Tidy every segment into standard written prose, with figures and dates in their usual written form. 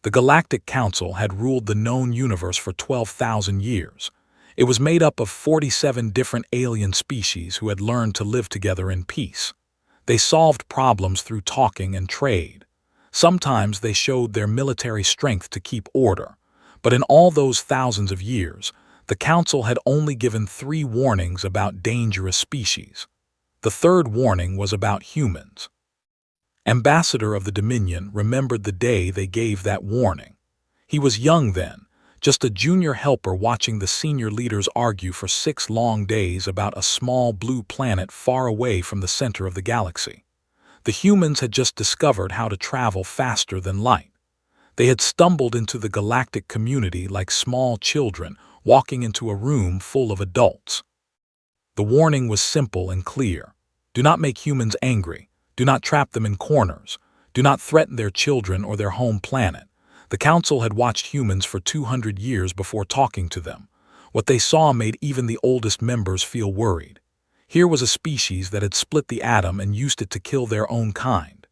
The Galactic Council had ruled the known universe for 12,000 years. It was made up of 47 different alien species who had learned to live together in peace. They solved problems through talking and trade. Sometimes they showed their military strength to keep order. But in all those thousands of years, the Council had only given 3 warnings about dangerous species. The third warning was about humans. Ambassador of the Dominion remembered the day they gave that warning. He was young then, just a junior helper watching the senior leaders argue for 6 long days about a small blue planet far away from the center of the galaxy. The humans had just discovered how to travel faster than light. They had stumbled into the galactic community like small children walking into a room full of adults. The warning was simple and clear. Do not make humans angry. Do not trap them in corners. Do not threaten their children or their home planet. The Council had watched humans for 200 years before talking to them. What they saw made even the oldest members feel worried. Here was a species that had split the atom and used it to kill their own kind.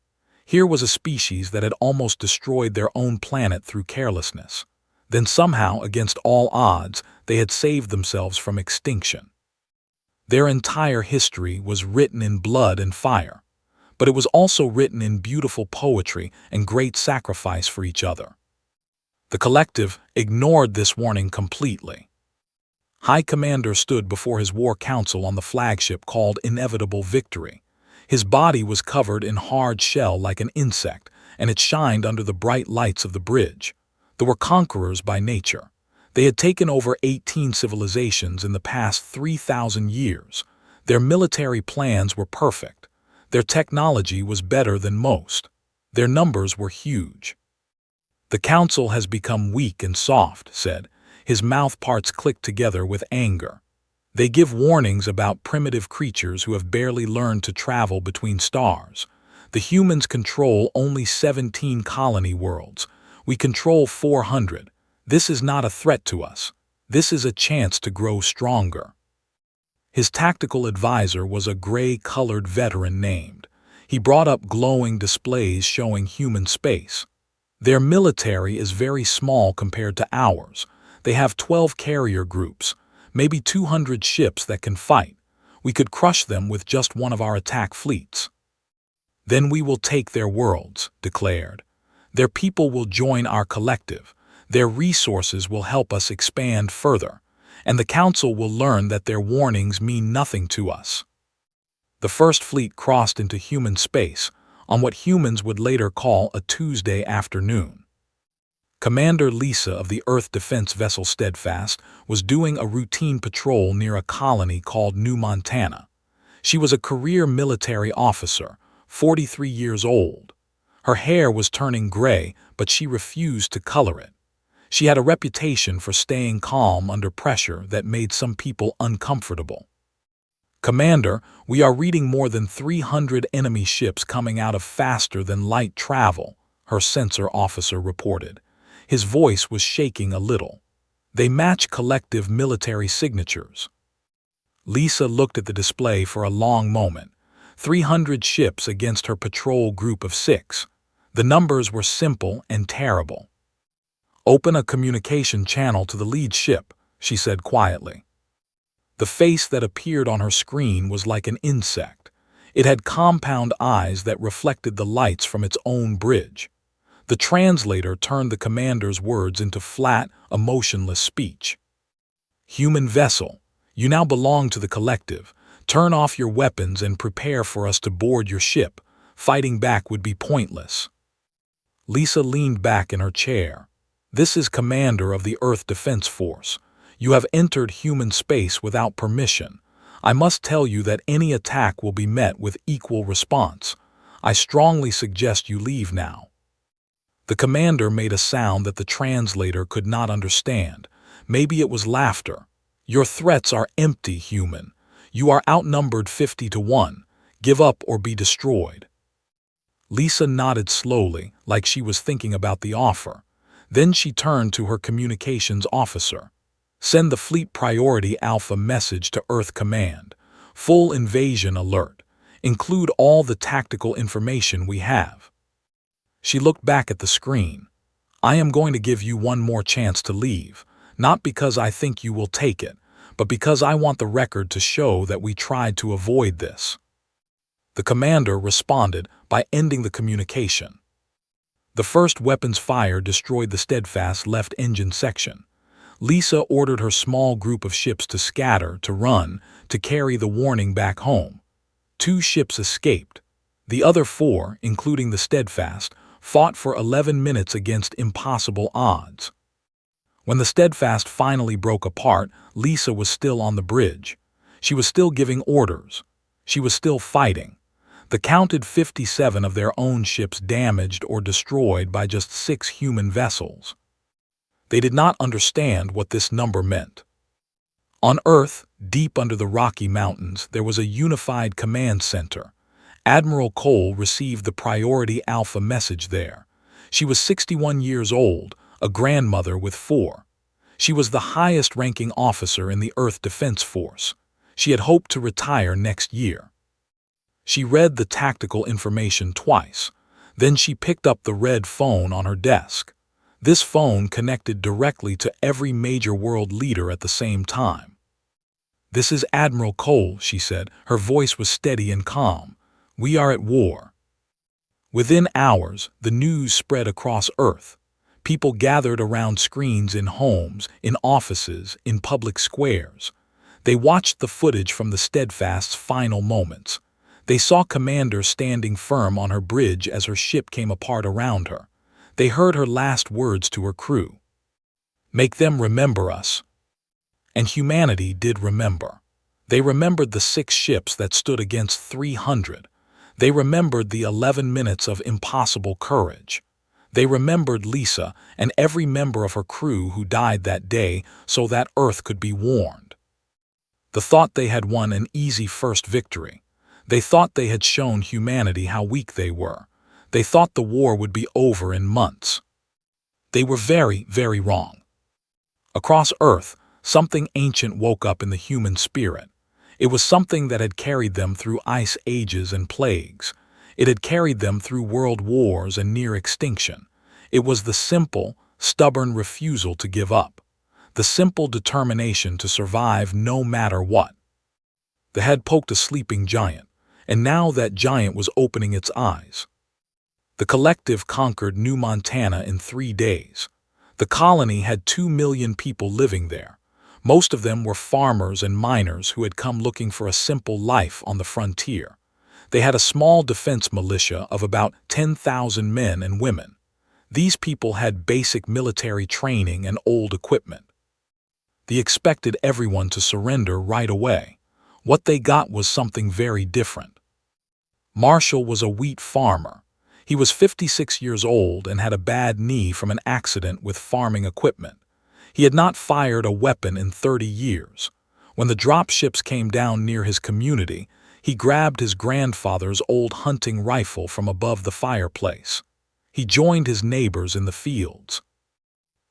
Here was a species that had almost destroyed their own planet through carelessness. Then somehow, against all odds, they had saved themselves from extinction. Their entire history was written in blood and fire, but it was also written in beautiful poetry and great sacrifice for each other. The collective ignored this warning completely. High Commander stood before his war council on the flagship called Inevitable Victory. His body was covered in hard shell like an insect, and it shined under the bright lights of the bridge. They were conquerors by nature. They had taken over 18 civilizations in the past 3,000 years. Their military plans were perfect. Their technology was better than most. Their numbers were huge. The Council has become weak and soft, said. His mouth parts clicked together with anger. They give warnings about primitive creatures who have barely learned to travel between stars. The humans control only 17 colony worlds. We control 400. This is not a threat to us. This is a chance to grow stronger. His tactical advisor was a gray-colored veteran named. He brought up glowing displays showing human space. Their military is very small compared to ours. They have 12 carrier groups, maybe 200 ships that can fight. We could crush them with just one of our attack fleets. Then we will take their worlds, declared. Their people will join our collective. Their resources will help us expand further, and the Council will learn that their warnings mean nothing to us. The First Fleet crossed into human space on what humans would later call a Tuesday afternoon. Commander Lisa of the Earth Defense Vessel Steadfast was doing a routine patrol near a colony called New Montana. She was a career military officer, 43 years old. Her hair was turning gray, but she refused to color it. She had a reputation for staying calm under pressure that made some people uncomfortable. Commander, we are reading more than 300 enemy ships coming out of faster-than-light travel, her sensor officer reported. His voice was shaking a little. They match collective military signatures. Lisa looked at the display for a long moment. 300 ships against her patrol group of 6. The numbers were simple and terrible. Open a communication channel to the lead ship, she said quietly. The face that appeared on her screen was like an insect. It had compound eyes that reflected the lights from its own bridge. The translator turned the commander's words into flat, emotionless speech. Human vessel, you now belong to the collective. Turn off your weapons and prepare for us to board your ship. Fighting back would be pointless. Lisa leaned back in her chair. This is Commander of the Earth Defense Force. You have entered human space without permission. I must tell you that any attack will be met with equal response. I strongly suggest you leave now. The commander made a sound that the translator could not understand. Maybe it was laughter. Your threats are empty, human. You are outnumbered 50-1. Give up or be destroyed. Lisa nodded slowly, like she was thinking about the offer. Then she turned to her communications officer. Send the Fleet Priority Alpha message to Earth Command. Full invasion alert. Include all the tactical information we have. She looked back at the screen. I am going to give you one more chance to leave, not because I think you will take it, but because I want the record to show that we tried to avoid this." The commander responded by ending the communication. The first weapons fire destroyed the Steadfast left engine section. Lisa ordered her small group of ships to scatter, to run, to carry the warning back home. 2 ships escaped. The other 4, including the Steadfast, fought for 11 minutes against impossible odds. When the Steadfast finally broke apart, Lisa was still on the bridge. She was still giving orders. She was still fighting. The counted 57 of their own ships damaged or destroyed by just 6 human vessels. They did not understand what this number meant. On Earth, deep under the Rocky Mountains, there was a unified command center. Admiral Cole received the Priority Alpha message there. She was 61 years old, a grandmother with 4. She was the highest-ranking officer in the Earth Defense Force. She had hoped to retire next year. She read the tactical information twice. Then she picked up the red phone on her desk. This phone connected directly to every major world leader at the same time. "This is Admiral Cole," she said. Her voice was steady and calm. "We are at war." Within hours, the news spread across Earth. People gathered around screens in homes, in offices, in public squares. They watched the footage from the Steadfast's final moments. They saw Commander standing firm on her bridge as her ship came apart around her. They heard her last words to her crew. "Make them remember us." And humanity did remember. They remembered the 6 ships that stood against 300. They remembered the 11 minutes of impossible courage. They remembered Lisa and every member of her crew who died that day so that Earth could be warned. They thought they had won an easy first victory. They thought they had shown humanity how weak they were. They thought the war would be over in months. They were very, very wrong. Across Earth, something ancient woke up in the human spirit. It was something that had carried them through ice ages and plagues. It had carried them through world wars and near extinction. It was the simple, stubborn refusal to give up. The simple determination to survive no matter what. The head poked a sleeping giant, and now that giant was opening its eyes. The collective conquered New Montana in 3 days. The colony had 2 million people living there. Most of them were farmers and miners who had come looking for a simple life on the frontier. They had a small defense militia of about 10,000 men and women. These people had basic military training and old equipment. They expected everyone to surrender right away. What they got was something very different. Marshall was a wheat farmer. He was 56 years old and had a bad knee from an accident with farming equipment. He had not fired a weapon in 30 years. When the drop ships came down near his community, he grabbed his grandfather's old hunting rifle from above the fireplace. He joined his neighbors in the fields.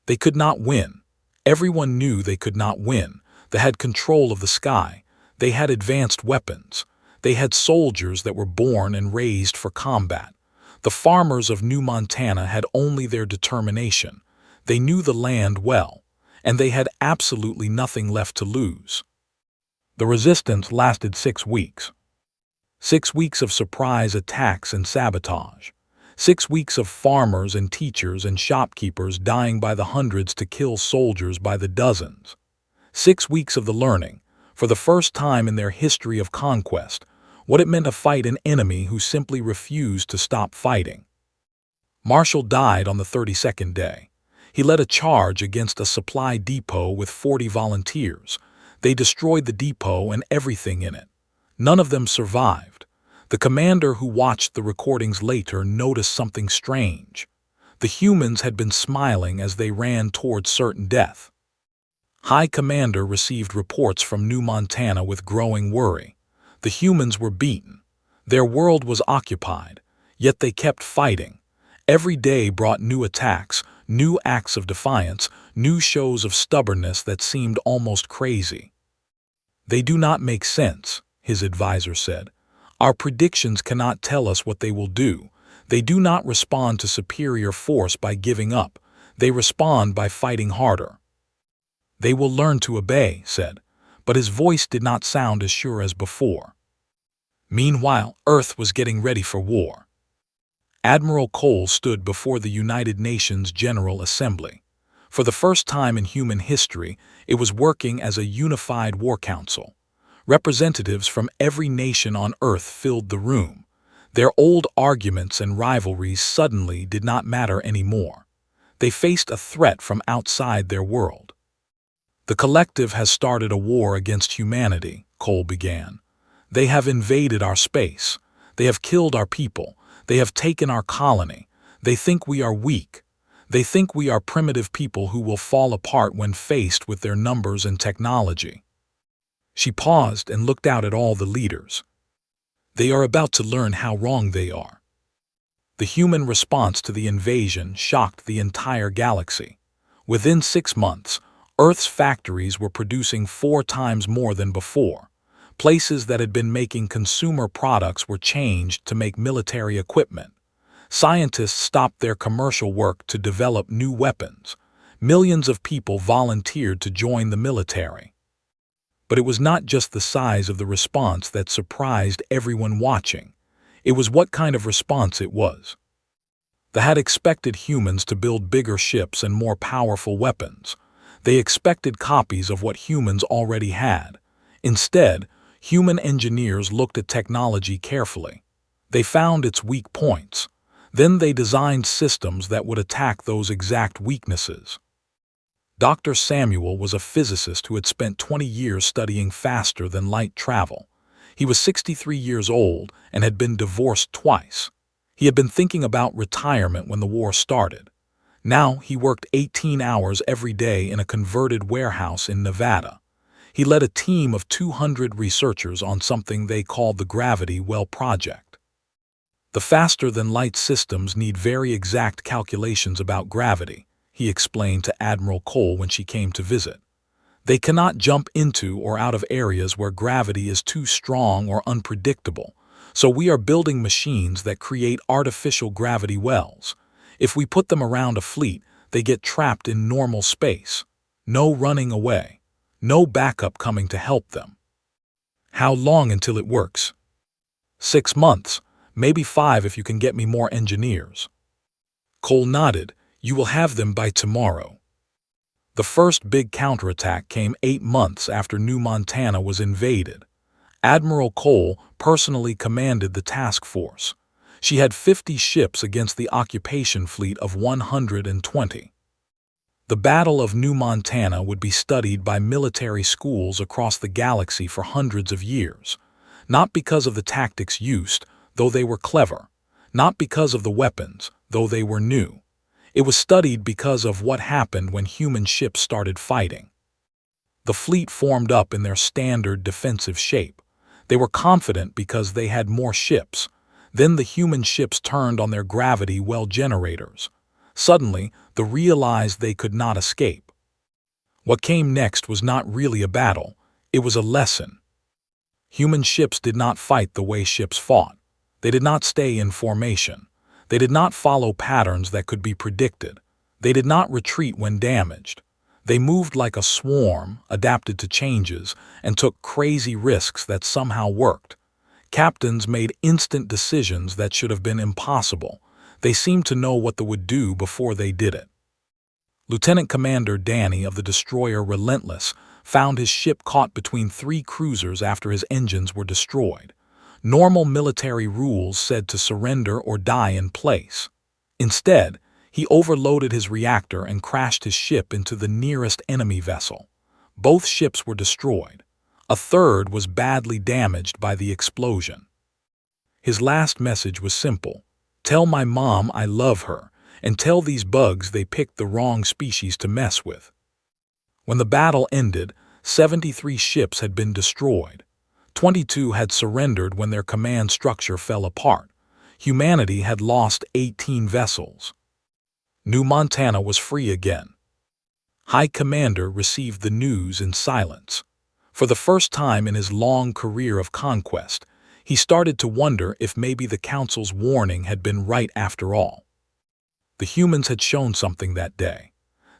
They could not win. Everyone knew they could not win. They had control of the sky. They had advanced weapons. They had soldiers that were born and raised for combat. The farmers of New Montana had only their determination. They knew the land well, and they had absolutely nothing left to lose. The resistance lasted 6 weeks. 6 weeks of surprise attacks and sabotage. 6 weeks of farmers and teachers and shopkeepers dying by the hundreds to kill soldiers by the dozens. 6 weeks of the learning, for the first time in their history of conquest, what it meant to fight an enemy who simply refused to stop fighting. Marshall died on the 32nd day. He led a charge against a supply depot with 40 volunteers. They destroyed the depot and everything in it. None of them survived. The commander who watched the recordings later noticed something strange. The humans had been smiling as they ran towards certain death. High Commander received reports from New Montana with growing worry. The humans were beaten. Their world was occupied, yet they kept fighting. Every day brought new attacks, new acts of defiance, new shows of stubbornness that seemed almost crazy. "They do not make sense," his advisor said. "Our predictions cannot tell us what they will do. They do not respond to superior force by giving up. They respond by fighting harder. They will learn to obey, said, but his voice did not sound as sure as before. Meanwhile, Earth was getting ready for war. Admiral Cole stood before the United Nations General Assembly. For the first time in human history, it was working as a unified war council. Representatives from every nation on Earth filled the room. Their old arguments and rivalries suddenly did not matter anymore. They faced a threat from outside their world. The collective has started a war against humanity, Cole began. They have invaded our space. They have killed our people. They have taken our colony. They think we are weak. They think we are primitive people who will fall apart when faced with their numbers and technology. She paused and looked out at all the leaders. They are about to learn how wrong they are. The human response to the invasion shocked the entire galaxy. Within 6 months, Earth's factories were producing 4 times more than before. Places that had been making consumer products were changed to make military equipment. Scientists stopped their commercial work to develop new weapons. Millions of people volunteered to join the military. But it was not just the size of the response that surprised everyone watching. It was what kind of response it was. They had expected humans to build bigger ships and more powerful weapons. They expected copies of what humans already had. Instead, human engineers looked at technology carefully. They found its weak points. Then they designed systems that would attack those exact weaknesses. Dr. Samuel was a physicist who had spent 20 years studying faster-than-light travel. He was 63 years old and had been divorced twice. He had been thinking about retirement when the war started. Now he worked 18 hours every day in a converted warehouse in Nevada. He led a team of 200 researchers on something they called the Gravity Well Project. The faster-than-light systems need very exact calculations about gravity, he explained to Admiral Cole when she came to visit. They cannot jump into or out of areas where gravity is too strong or unpredictable, so we are building machines that create artificial gravity wells. If we put them around a fleet, they get trapped in normal space. No running away. No backup coming to help them. How long until it works? 6 months, maybe 5 if you can get me more engineers. Cole nodded. You will have them by tomorrow. The first big counterattack came 8 months after New Montana was invaded. Admiral Cole personally commanded the task force. She had 50 ships against the occupation fleet of 120. The Battle of New Montana would be studied by military schools across the galaxy for hundreds of years. Not because of the tactics used, though they were clever. Not because of the weapons, though they were new. It was studied because of what happened when human ships started fighting. The fleet formed up in their standard defensive shape. They were confident because they had more ships. Then the human ships turned on their gravity well generators. Suddenly, they realized they could not escape. What came next was not really a battle, it was a lesson. Human ships did not fight the way ships fought. They did not stay in formation. They did not follow patterns that could be predicted. They did not retreat when damaged. They moved like a swarm, adapted to changes, and took crazy risks that somehow worked. Captains made instant decisions that should have been impossible. They seemed to know what they would do before they did it. Lieutenant Commander Danny of the destroyer Relentless found his ship caught between 3 cruisers after his engines were destroyed. Normal military rules said to surrender or die in place. Instead, he overloaded his reactor and crashed his ship into the nearest enemy vessel. Both ships were destroyed. A third was badly damaged by the explosion. His last message was simple. Tell my mom I love her, and tell these bugs they picked the wrong species to mess with. When the battle ended, 73 ships had been destroyed. 22 had surrendered when their command structure fell apart. Humanity had lost 18 vessels. New Montana was free again. High Commander received the news in silence. For the first time in his long career of conquest, he started to wonder if maybe the Council's warning had been right after all. The humans had shown something that day.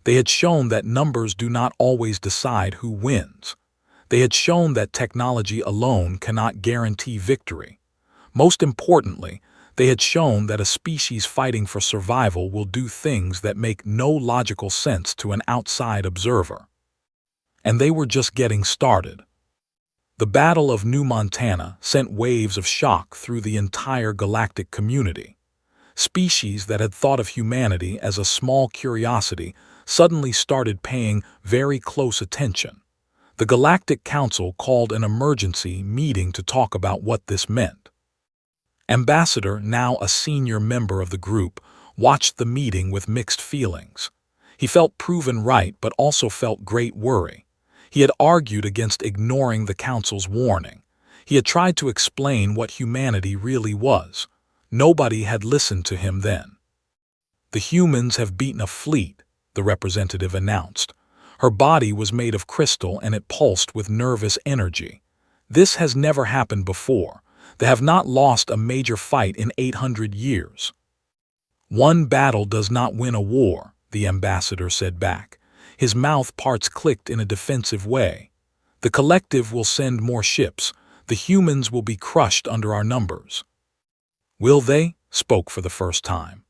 They had shown that numbers do not always decide who wins. They had shown that technology alone cannot guarantee victory. Most importantly, they had shown that a species fighting for survival will do things that make no logical sense to an outside observer. And they were just getting started. The Battle of New Montana sent waves of shock through the entire galactic community. Species that had thought of humanity as a small curiosity suddenly started paying very close attention. The Galactic Council called an emergency meeting to talk about what this meant. Ambassador, now a senior member of the group, watched the meeting with mixed feelings. He felt proven right but also felt great worry. He had argued against ignoring the Council's warning. He had tried to explain what humanity really was. Nobody had listened to him then. "The humans have beaten a fleet," the representative announced. Her body was made of crystal and it pulsed with nervous energy. "This has never happened before. They have not lost a major fight in 800 years. "One battle does not win a war," the ambassador said back. His mouth parts clicked in a defensive way. "The collective will send more ships. The humans will be crushed under our numbers." "Will they?" spoke for the first time.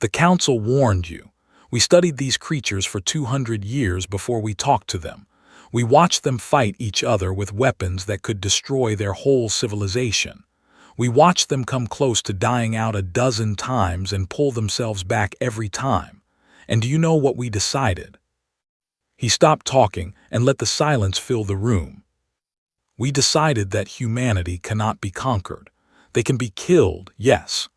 "The Council warned you. We studied these creatures for 200 years before we talked to them. We watched them fight each other with weapons that could destroy their whole civilization. We watched them come close to dying out a dozen times and pull themselves back every time. And do you know what we decided?" He stopped talking and let the silence fill the room. "We decided that humanity cannot be conquered. They can be killed, yes.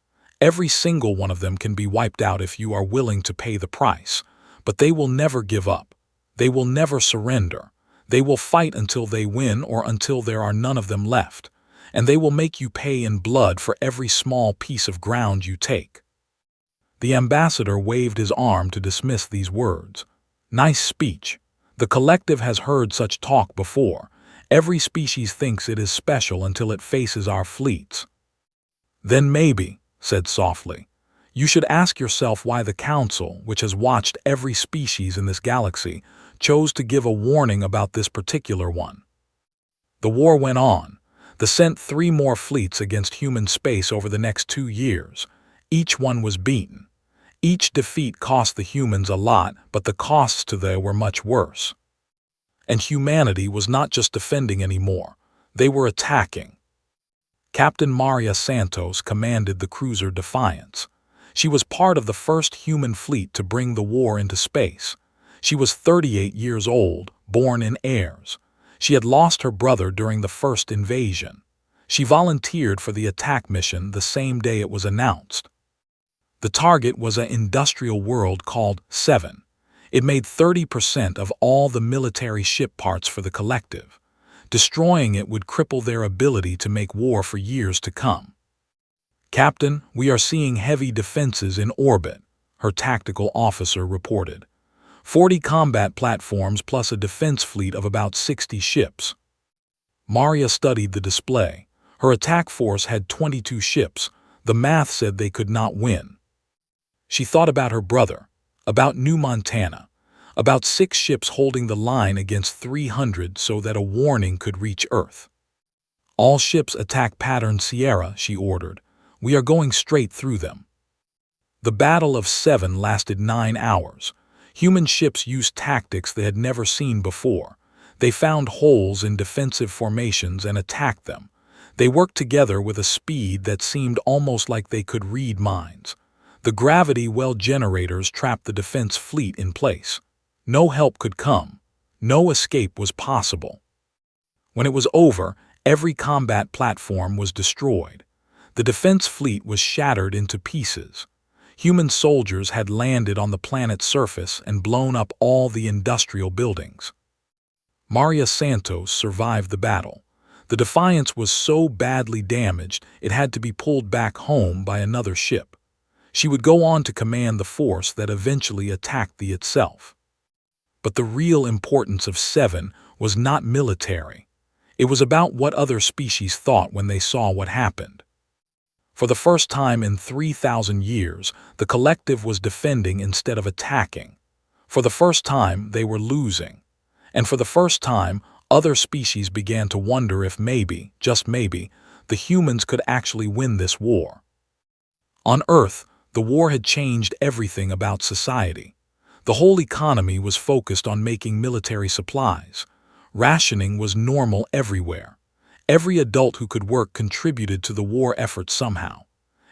Every single one of them can be wiped out if you are willing to pay the price. But they will never give up. They will never surrender. They will fight until they win or until there are none of them left. And they will make you pay in blood for every small piece of ground you take." The ambassador waved his arm to dismiss these words. "Nice speech. The collective has heard such talk before. Every species thinks it is special until it faces our fleets." "Then maybe," said softly, "you should ask yourself why the Council, which has watched every species in this galaxy, chose to give a warning about this particular one." The war went on. They sent 3 more fleets against human space over the next 2 years. Each one was beaten. Each defeat cost the humans a lot, but the costs to them were much worse. And humanity was not just defending anymore. They were attacking. Captain Maria Santos commanded the cruiser Defiance. She was part of the first human fleet to bring the war into space. She was 38 years old, born in Ayres. She had lost her brother during the first invasion. She volunteered for the attack mission the same day it was announced. The target was an industrial world called 7. It made 30% of all the military ship parts for the collective. Destroying it would cripple their ability to make war for years to come. "Captain, we are seeing heavy defenses in orbit," her tactical officer reported. 40 combat platforms plus a defense fleet of about 60 ships. Maria studied the display. Her attack force had 22 ships. The math said they could not win. She thought about her brother, about New Montana, about 6 ships holding the line against 300 so that a warning could reach Earth. "All ships attack pattern Sierra," she ordered. "We are going straight through them." The Battle of 7 lasted 9 hours. Human ships used tactics they had never seen before. They found holes in defensive formations and attacked them. They worked together with a speed that seemed almost like they could read minds. The gravity well generators trapped the defense fleet in place. No help could come. No escape was possible. When it was over, every combat platform was destroyed. The defense fleet was shattered into pieces. Human soldiers had landed on the planet's surface and blown up all the industrial buildings. Maria Santos survived the battle. The Defiance was so badly damaged it had to be pulled back home by another ship. She would go on to command the force that eventually attacked the itself. But the real importance of 7 was not military. It was about what other species thought when they saw what happened. For the first time in 3,000 years, the collective was defending instead of attacking. For the first time, they were losing. And for the first time, other species began to wonder if maybe, just maybe, the humans could actually win this war. On Earth, the war had changed everything about society. The whole economy was focused on making military supplies. Rationing was normal everywhere. Every adult who could work contributed to the war effort somehow.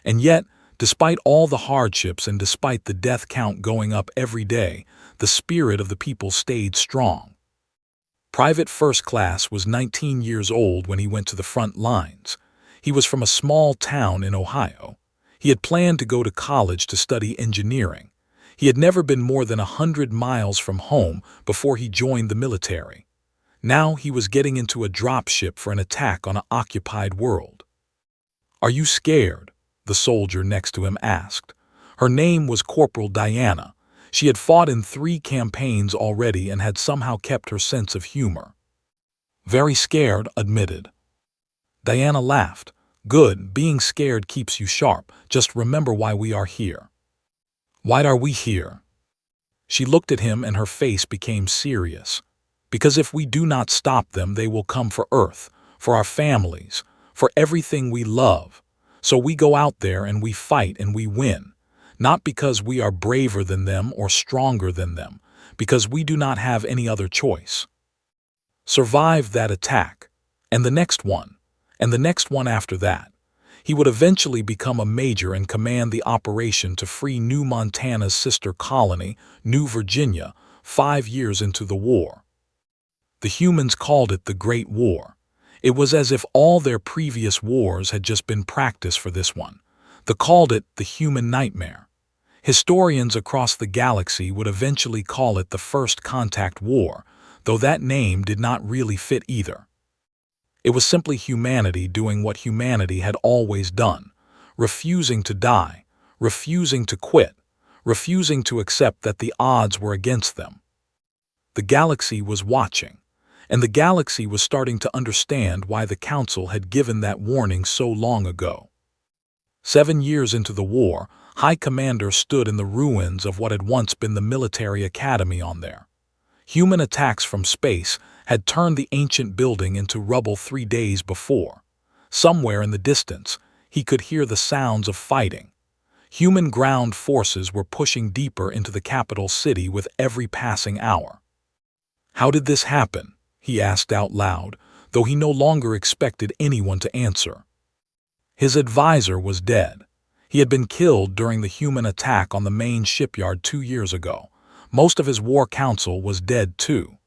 And yet, despite all the hardships and despite the death count going up every day, the spirit of the people stayed strong. Private First Class was 19 years old when he went to the front lines. He was from a small town in Ohio. He had planned to go to college to study engineering. He had never been more than 100 miles from home before he joined the military. Now he was getting into a dropship for an attack on an occupied world. "Are you scared?" the soldier next to him asked. Her name was Corporal Diana. She had fought in 3 campaigns already and had somehow kept her sense of humor. "Very scared," admitted. Diana laughed. "Good, being scared keeps you sharp. Just remember why we are here." "Why are we here?" She looked at him and her face became serious. "Because if we do not stop them, they will come for Earth, for our families, for everything we love. So we go out there and we fight and we win. Not because we are braver than them or stronger than them, because we do not have any other choice. Survive that attack, and the next one, and the next one after that. He would eventually become a major and command the operation to free New Montana's sister colony, New Virginia, 5 years into the war. The humans called it the Great War. It was as if all their previous wars had just been practice for this one. They called it the human nightmare. Historians across the galaxy would eventually call it the First Contact War, though that name did not really fit either. It was simply humanity doing what humanity had always done, refusing to die, refusing to quit, refusing to accept that the odds were against them. The galaxy was watching, and the galaxy was starting to understand why the Council had given that warning so long ago. 7 years into the war, High Commander stood in the ruins of what had once been the military academy on there. Human attacks from space had turned the ancient building into rubble 3 days before. Somewhere in the distance, he could hear the sounds of fighting. Human ground forces were pushing deeper into the capital city with every passing hour. "How did this happen?" he asked out loud, though he no longer expected anyone to answer. His advisor was dead. He had been killed during the human attack on the main shipyard 2 years ago. Most of his war council was dead too.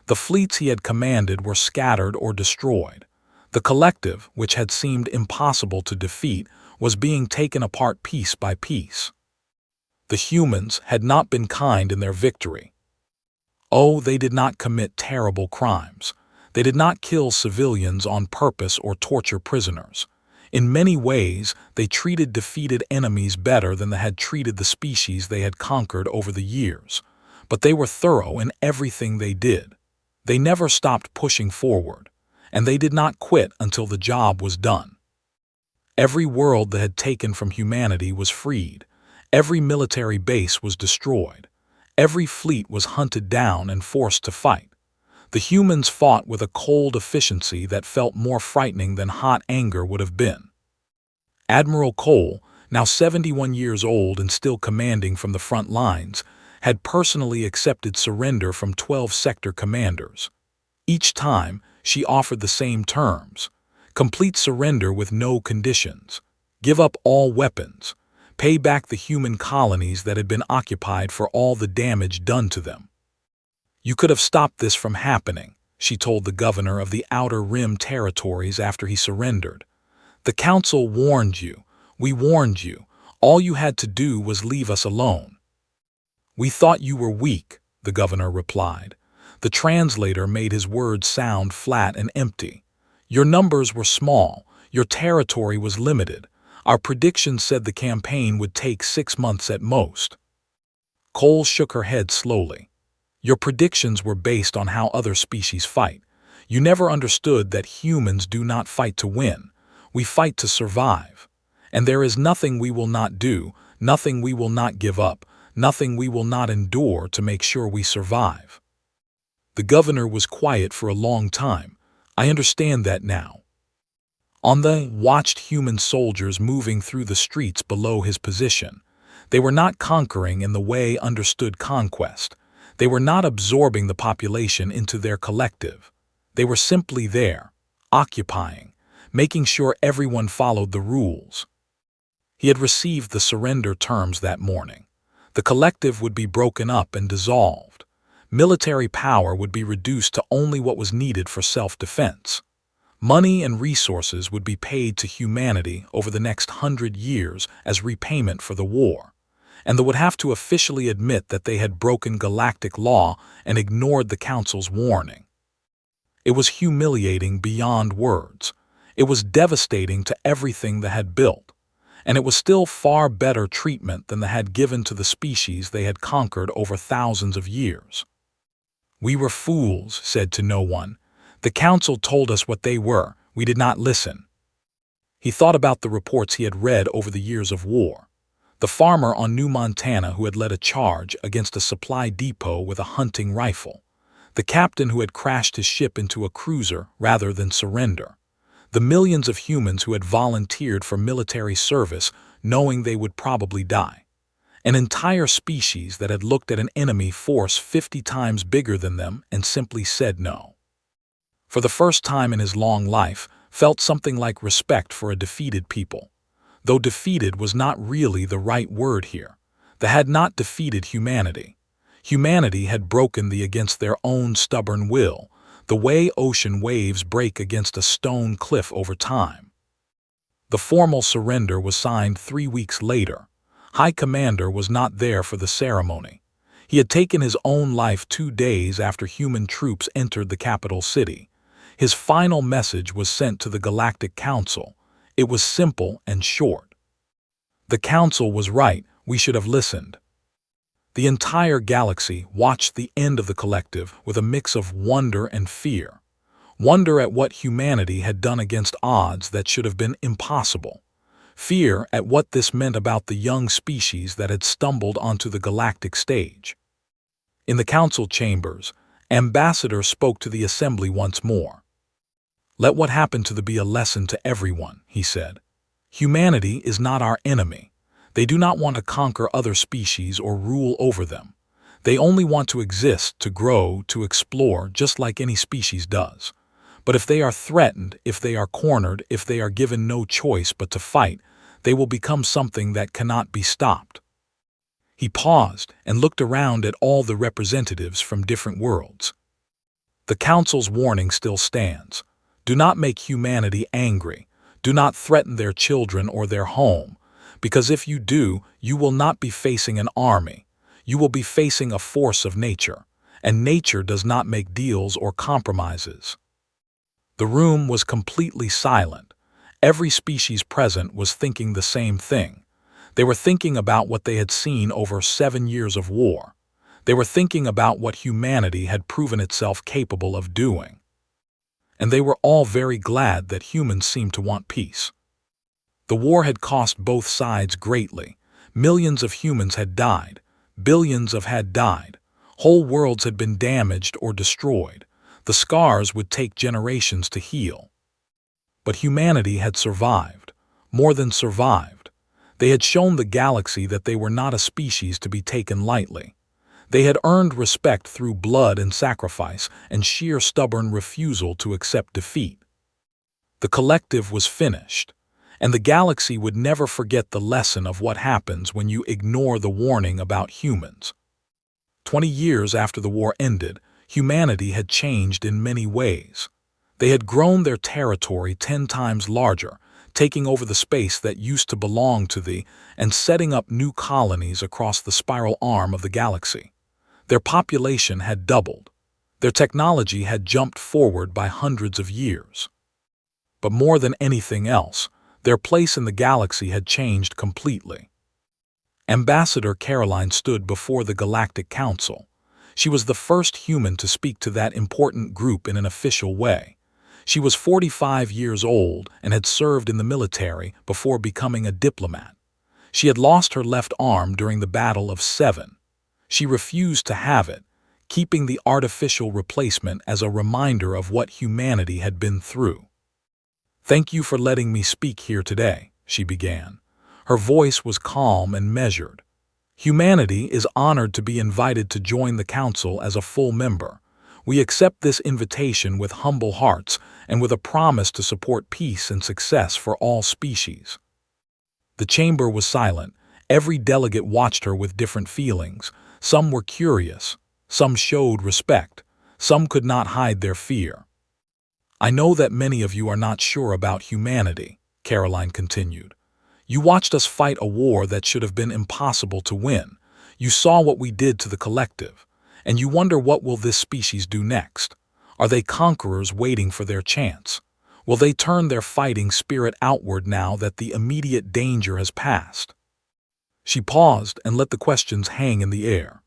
The fleets he had commanded were scattered or destroyed. The collective, which had seemed impossible to defeat, was being taken apart piece by piece. The humans had not been kind in their victory. Oh, they did not commit terrible crimes. They did not kill civilians on purpose or torture prisoners. In many ways, they treated defeated enemies better than they had treated the species they had conquered over the years. But they were thorough in everything they did. They never stopped pushing forward, and they did not quit until the job was done. Every world they had taken from humanity was freed. Every military base was destroyed. Every fleet was hunted down and forced to fight. The humans fought with a cold efficiency that felt more frightening than hot anger would have been. Admiral Cole, now 71 years old and still commanding from the front lines, had personally accepted surrender from 12 sector commanders. Each time, she offered the same terms: complete surrender with no conditions, give up all weapons, pay back the human colonies that had been occupied for all the damage done to them. "You could have stopped this from happening," she told the governor of the Outer Rim territories after he surrendered. "The Council warned you. We warned you. All you had to do was leave us alone." "We thought you were weak," the governor replied. The translator made his words sound flat and empty. "Your numbers were small. Your territory was limited. Our predictions said the campaign would take 6 months at most." Cole shook her head slowly. "Your predictions were based on how other species fight. You never understood that humans do not fight to win. We fight to survive. And there is nothing we will not do, nothing we will not give up, nothing we will not endure to make sure we survive." The governor was quiet for a long time. "I understand that now." On the watched human soldiers moving through the streets below his position. They were not conquering in the way understood conquest. They were not absorbing the population into their collective. They were simply there, occupying, making sure everyone followed the rules. He had received the surrender terms that morning. The collective would be broken up and dissolved. Military power would be reduced to only what was needed for self-defense. Money and resources would be paid to humanity over the next 100 years as repayment for the war, and they would have to officially admit that they had broken galactic law and ignored the Council's warning. It was humiliating beyond words. It was devastating to everything they had built, and it was still far better treatment than they had given to the species they had conquered over thousands of years. "We were fools," said to no one. "The Council told us what they were. We did not listen." He thought about the reports he had read over the years of war. The farmer on New Montana who had led a charge against a supply depot with a hunting rifle. The captain who had crashed his ship into a cruiser rather than surrender. The millions of humans who had volunteered for military service knowing they would probably die. An entire species that had looked at an enemy force 50 times bigger than them and simply said no. For the first time in his long life, felt something like respect for a defeated people. Though defeated was not really the right word here. They had not defeated humanity. Humanity had broken against their own stubborn will, the way ocean waves break against a stone cliff over time. The formal surrender was signed 3 weeks later. High Commander was not there for the ceremony. He had taken his own life 2 days after human troops entered the capital city. His final message was sent to the Galactic Council. It was simple and short. "The Council was right, we should have listened." The entire galaxy watched the end of the collective with a mix of wonder and fear. Wonder at what humanity had done against odds that should have been impossible. Fear at what this meant about the young species that had stumbled onto the galactic stage. In the council chambers, Ambassador spoke to the assembly once more. "Let what happened to be a lesson to everyone," he said. "Humanity is not our enemy. They do not want to conquer other species or rule over them. They only want to exist, to grow, to explore, just like any species does. But if they are threatened, if they are cornered, if they are given no choice but to fight, they will become something that cannot be stopped." He paused and looked around at all the representatives from different worlds. "The Council's warning still stands. Do not make humanity angry. Do not threaten their children or their home, because if you do, you will not be facing an army. You will be facing a force of nature, and nature does not make deals or compromises." The room was completely silent. Every species present was thinking the same thing. They were thinking about what they had seen over 7 years of war. They were thinking about what humanity had proven itself capable of doing. And they were all very glad that humans seemed to want peace. The war had cost both sides greatly. Millions of humans had died. Billions had died. Whole worlds had been damaged or destroyed. The scars would take generations to heal. But humanity had survived. More than survived. They had shown the galaxy that they were not a species to be taken lightly. They had earned respect through blood and sacrifice and sheer stubborn refusal to accept defeat. The collective was finished, and the galaxy would never forget the lesson of what happens when you ignore the warning about humans. 20 years after the war ended, humanity had changed in many ways. They had grown their territory 10 times larger, taking over the space that used to belong to and setting up new colonies across the spiral arm of the galaxy. Their population had doubled. Their technology had jumped forward by hundreds of years. But more than anything else, their place in the galaxy had changed completely. Ambassador Caroline stood before the Galactic Council. She was the first human to speak to that important group in an official way. She was 45 years old and had served in the military before becoming a diplomat. She had lost her left arm during the Battle of Seven. She refused to have it, keeping the artificial replacement as a reminder of what humanity had been through. "Thank you for letting me speak here today," she began. Her voice was calm and measured. "Humanity is honored to be invited to join the Council as a full member. We accept this invitation with humble hearts and with a promise to support peace and success for all species." The chamber was silent. Every delegate watched her with different feelings. Some were curious. Some showed respect. Some could not hide their fear. "I know that many of you are not sure about humanity," Caroline continued. "You watched us fight a war that should have been impossible to win. You saw what we did to the collective. And you wonder, what will this species do next? Are they conquerors waiting for their chance? Will they turn their fighting spirit outward now that the immediate danger has passed?" She paused and let the questions hang in the air.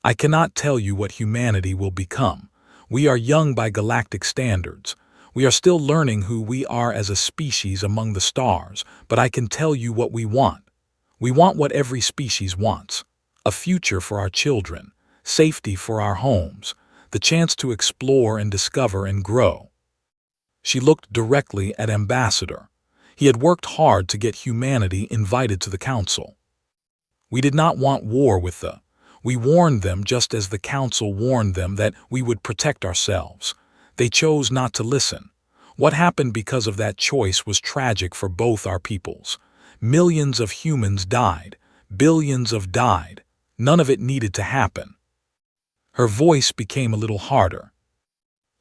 "I cannot tell you what humanity will become. We are young by galactic standards. We are still learning who we are as a species among the stars, but I can tell you what we want. We want what every species wants: a future for our children, safety for our homes, the chance to explore and discover and grow." She looked directly at Ambassador. He had worked hard to get humanity invited to the Council. "We did not want war with the. We warned them just as the Council warned them that we would protect ourselves. They chose not to listen. What happened because of that choice was tragic for both our peoples. Millions of humans died. Billions of died. None of it needed to happen." Her voice became a little harder.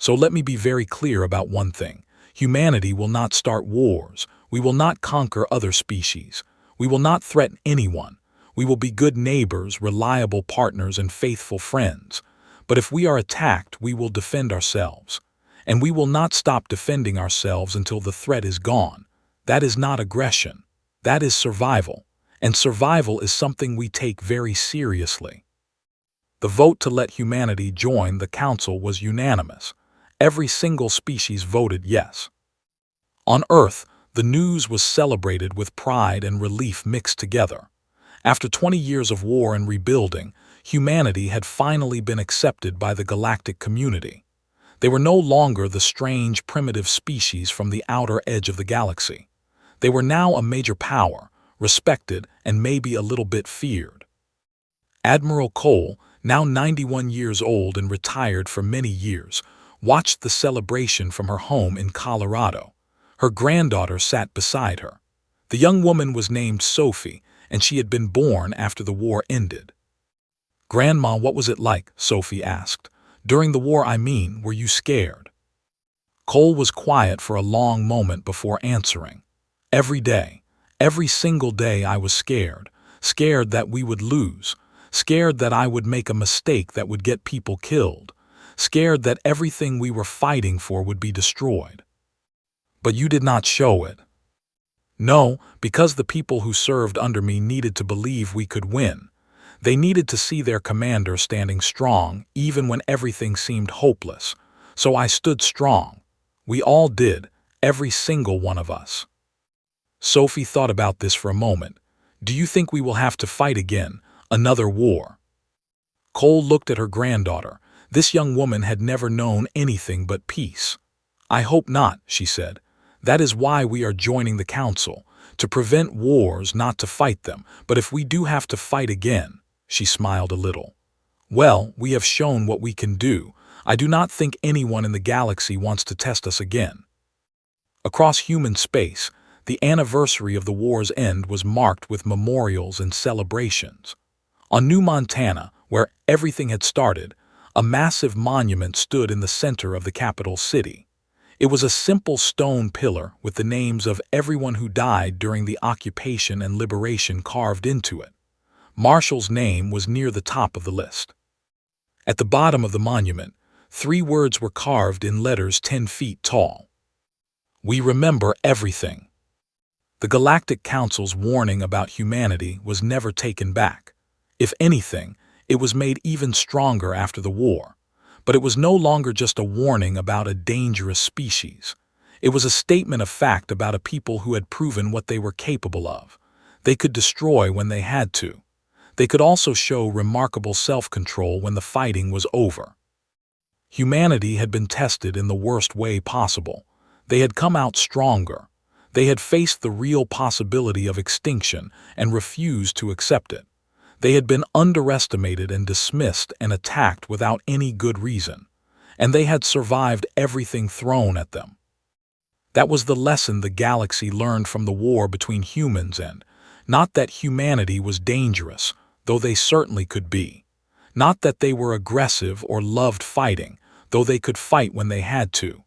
"So let me be very clear about one thing. Humanity will not start wars. We will not conquer other species. We will not threaten anyone. We will be good neighbors, reliable partners, and faithful friends. But if we are attacked, we will defend ourselves. And we will not stop defending ourselves until the threat is gone. That is not aggression. That is survival. And survival is something we take very seriously." The vote to let humanity join the Council was unanimous. Every single species voted yes. On Earth, the news was celebrated with pride and relief mixed together. After 20 years of war and rebuilding, humanity had finally been accepted by the galactic community. They were no longer the strange, primitive species from the outer edge of the galaxy. They were now a major power, respected and maybe a little bit feared. Admiral Cole, now 91 years old and retired for many years, watched the celebration from her home in Colorado. Her granddaughter sat beside her. The young woman was named Sophie, and she had been born after the war ended. "Grandma, what was it like?" Sophie asked. "During the war, I mean, were you scared?" Cole was quiet for a long moment before answering. "Every day, every single day I was scared. Scared that we would lose. Scared that I would make a mistake that would get people killed. Scared that everything we were fighting for would be destroyed." "But you did not show it." "No, because the people who served under me needed to believe we could win. They needed to see their commander standing strong even when everything seemed hopeless. So I stood strong. We all did, every single one of us." Sophie thought about this for a moment. "Do you think we will have to fight again? Another war?" Cole looked at her granddaughter. This young woman had never known anything but peace. "I hope not," she said. "That is why we are joining the Council, to prevent wars, not to fight them. But if we do have to fight again," she smiled a little, "well, we have shown what we can do. I do not think anyone in the galaxy wants to test us again." Across human space, the anniversary of the war's end was marked with memorials and celebrations. On New Montana, where everything had started, a massive monument stood in the center of the capital city. It was a simple stone pillar with the names of everyone who died during the occupation and liberation carved into it. Marshall's name was near the top of the list. At the bottom of the monument, 3 words were carved in letters 10 feet tall. "We remember everything." The Galactic Council's warning about humanity was never taken back. If anything, it was made even stronger after the war. But it was no longer just a warning about a dangerous species. It was a statement of fact about a people who had proven what they were capable of. They could destroy when they had to. They could also show remarkable self-control when the fighting was over. Humanity had been tested in the worst way possible. They had come out stronger. They had faced the real possibility of extinction and refused to accept it. They had been underestimated and dismissed and attacked without any good reason. And they had survived everything thrown at them. That was the lesson the galaxy learned from the war between humans and, not that humanity was dangerous, though they certainly could be. Not that they were aggressive or loved fighting, though they could fight when they had to.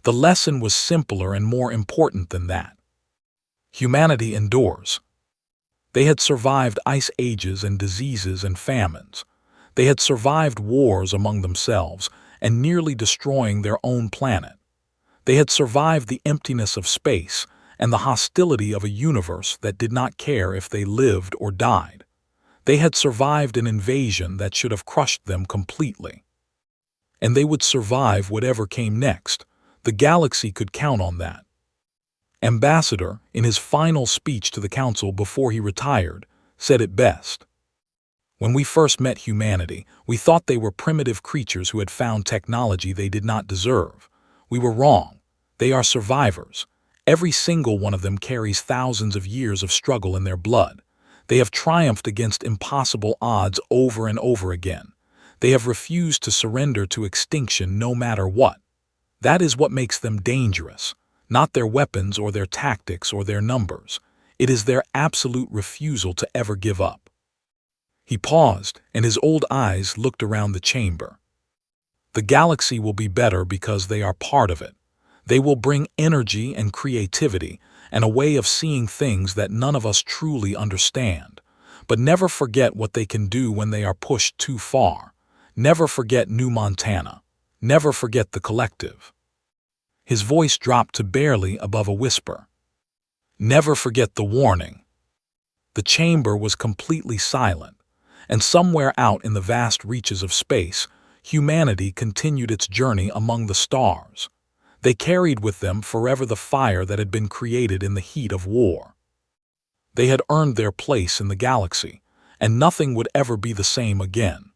The lesson was simpler and more important than that. Humanity endures. They had survived ice ages and diseases and famines. They had survived wars among themselves and nearly destroying their own planet. They had survived the emptiness of space and the hostility of a universe that did not care if they lived or died. They had survived an invasion that should have crushed them completely. And they would survive whatever came next. The galaxy could count on that. Ambassador, in his final speech to the Council before he retired, said it best. When we first met humanity, we thought they were primitive creatures who had found technology they did not deserve. We were wrong. They are survivors. Every single one of them carries thousands of years of struggle in their blood. They have triumphed against impossible odds over and over again. They have refused to surrender to extinction no matter what. That is what makes them dangerous, not their weapons or their tactics or their numbers. It is their absolute refusal to ever give up. He paused, and his old eyes looked around the chamber. The galaxy will be better because they are part of it. They will bring energy and creativity and a way of seeing things that none of us truly understand. But never forget what they can do when they are pushed too far. Never forget New Montana. Never forget the collective. His voice dropped to barely above a whisper. Never forget the warning. The chamber was completely silent, and somewhere out in the vast reaches of space, humanity continued its journey among the stars. They carried with them forever the fire that had been created in the heat of war. They had earned their place in the galaxy, and nothing would ever be the same again.